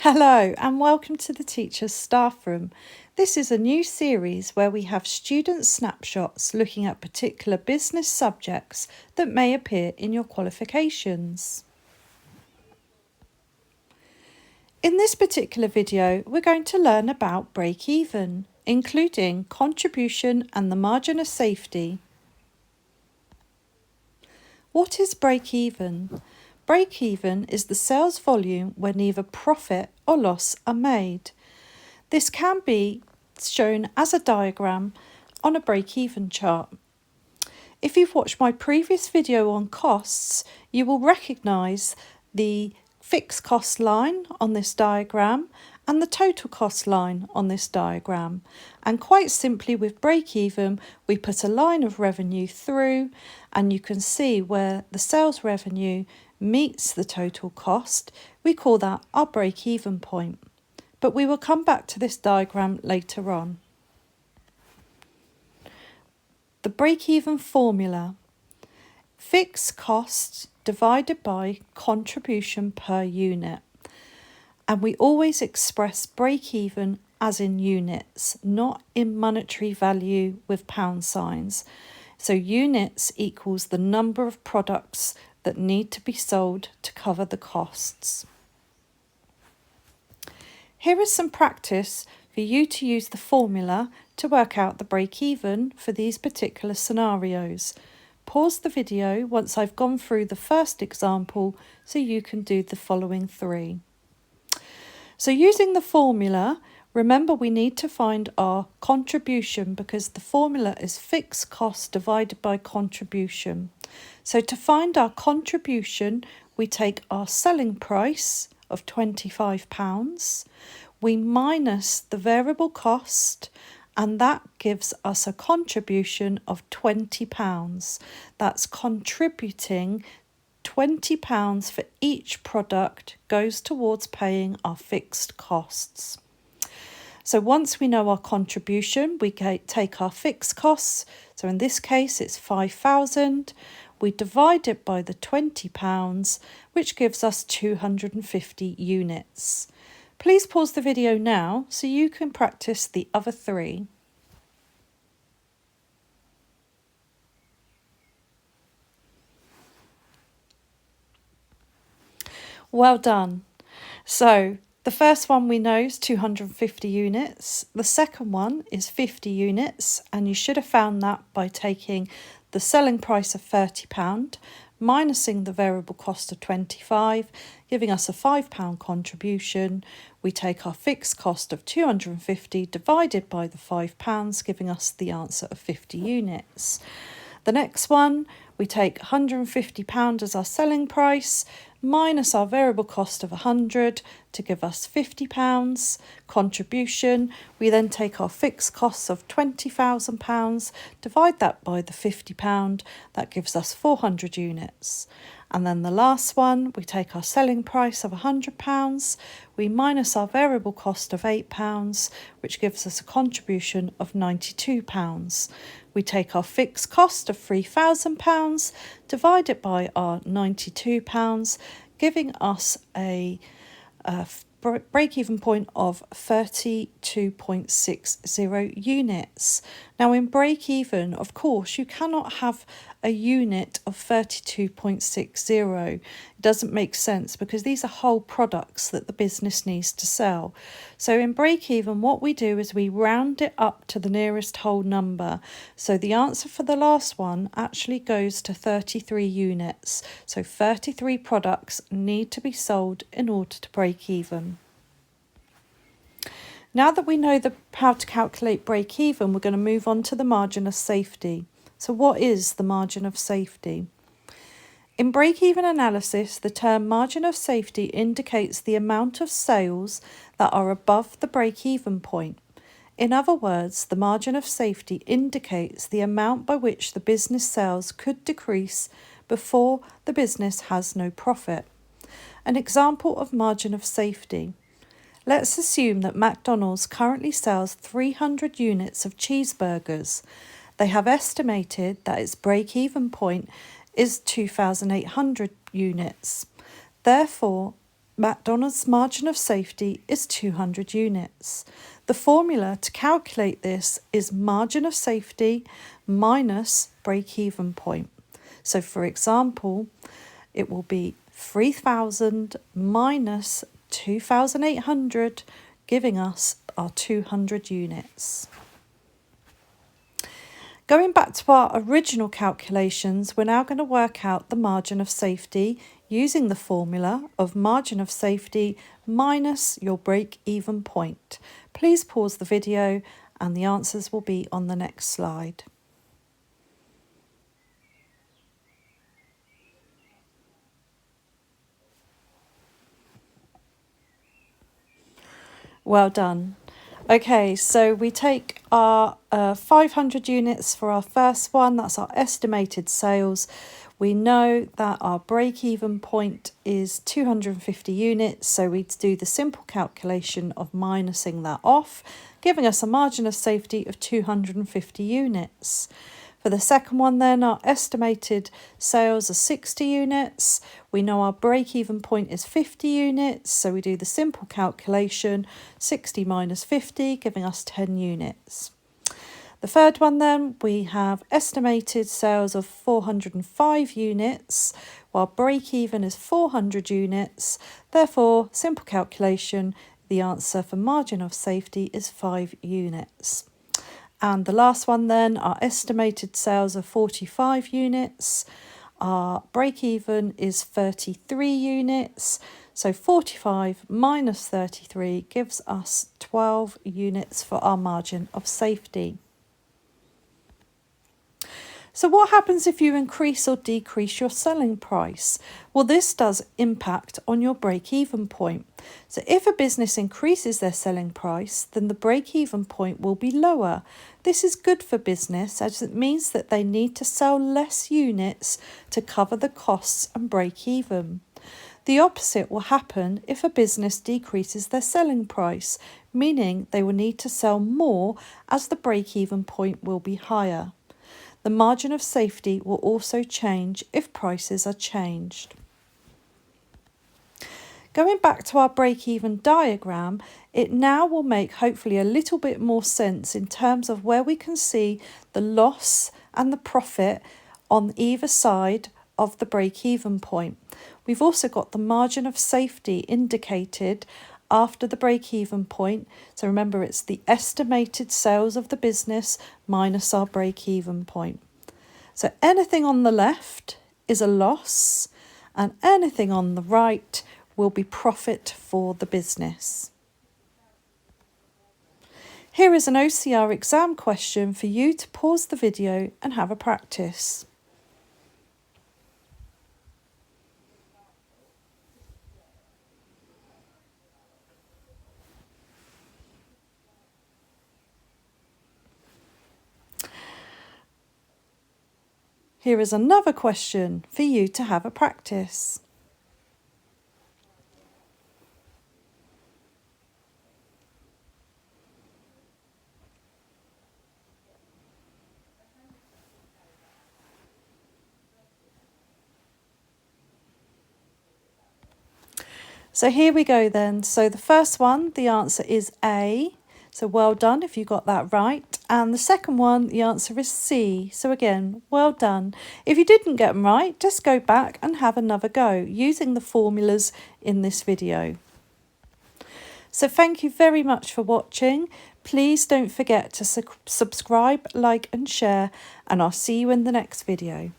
Hello and welcome to the Teacher's Staff Room. This is a new series where we have student snapshots looking at particular business subjects that may appear in your qualifications. In this particular video, we're going to learn about break-even, including contribution and the margin of safety. What is break-even? Break-even is the sales volume where neither profit or loss are made. This can be shown as a diagram on a break-even chart. If you've watched my previous video on costs, you will recognise the fixed cost line on this diagram and the total cost line on this diagram. And quite simply with break-even, we put a line of revenue through and you can see where the sales revenue meets the total cost. We call that our break-even point. But we will come back to this diagram later on. The break-even formula: fixed costs divided by contribution per unit. And we always express break-even as in units, not in monetary value with pound signs. So units equals the number of products that need to be sold to cover the costs. Here is some practice for you to use the formula to work out the break-even for these particular scenarios. Pause the video once I've gone through the first example so you can do the following three. So using the formula, remember we need to find our contribution because the formula is fixed cost divided by contribution. So to find our contribution, we take our selling price of £25, we minus the variable cost, and that gives us a contribution of £20. That's contributing £20 for each product goes towards paying our fixed costs. So once we know our contribution, we take our fixed costs. So in this case, it's £5,000. We divide it by the £20, which gives us 250 units. Please pause the video now so you can practice the other three. Well done. So the first one we know is 250 units. The second one is 50 units, and you should have found that by taking the selling price of £30, minusing the variable cost of £25, giving us a £5 contribution. We take our fixed cost of 250 divided by the £5, giving us the answer of 50 units. The next one, we take £150 as our selling price, minus our variable cost of 100 to give us £50 contribution. We then take our fixed costs of £20,000, divide that by the £50, that gives us 400 units. And then the last one, we take our selling price of £100, we minus our variable cost of £8, which gives us a contribution of £92. We take our fixed cost of £3,000, divide it by our £92, giving us a break-even point of 32.60 units. Now in break-even, of course, you cannot have a unit of 32.60. It doesn't make sense because these are whole products that the business needs to sell. So in break-even, what we do is we round it up to the nearest whole number. So the answer for the last one actually goes to 33 units. So 33 products need to be sold in order to break even. Now that we know how to calculate break-even, we're going to move on to the margin of safety. So what is the margin of safety? In break-even analysis, the term margin of safety indicates the amount of sales that are above the break-even point. In other words, the margin of safety indicates the amount by which the business sales could decrease before the business has no profit. An example of margin of safety. Let's assume that McDonald's currently sells 300 units of cheeseburgers. They have estimated that its break-even point is 2,800 units. Therefore, McDonald's margin of safety is 200 units. The formula to calculate this is margin of safety minus break-even point. So for example, it will be 3,000 minus 2,800, giving us our 200 units. Going back to our original calculations, we're now going to work out the margin of safety using the formula of margin of safety minus your break-even point. Please pause the video and the answers will be on the next slide. Well done. Okay, so we take our 500 units for our first one. That's our estimated sales. We know that our break-even point is 250 units, so we do the simple calculation of minusing that off, giving us a margin of safety of 250 units. For the second one then, our estimated sales are 60 units. We know our break-even point is 50 units, so we do the simple calculation, 60 minus 50, giving us 10 units. The third one then, we have estimated sales of 405 units, while break-even is 400 units. Therefore, simple calculation, the answer for margin of safety is 5 units. And the last one then, our estimated sales are 45 units. Our break-even is 33 units. So 45 minus 33 gives us 12 units for our margin of safety. So what happens if you increase or decrease your selling price? Well, this does impact on your break-even point. So if a business increases their selling price, then the break-even point will be lower. This is good for business as it means that they need to sell less units to cover the costs and break even. The opposite will happen if a business decreases their selling price, meaning they will need to sell more as the break-even point will be higher. The margin of safety will also change if prices are changed. Going back to our break-even diagram, it now will make hopefully a little bit more sense in terms of where we can see the loss and the profit on either side of the break-even point. We've also got the margin of safety indicated after the break-even point. So remember, it's the estimated sales of the business minus our break-even point. So anything on the left is a loss and anything on the right will be profit for the business. Here is an OCR exam question for you to pause the video and have a practice. Here is another question for you to have a practice. So here we go then. So the first one, the answer is A. So well done if you got that right. And the second one, the answer is C. So again, well done. If you didn't get them right, just go back and have another go using the formulas in this video. So thank you very much for watching. Please don't forget to subscribe, like and share, and I'll see you in the next video.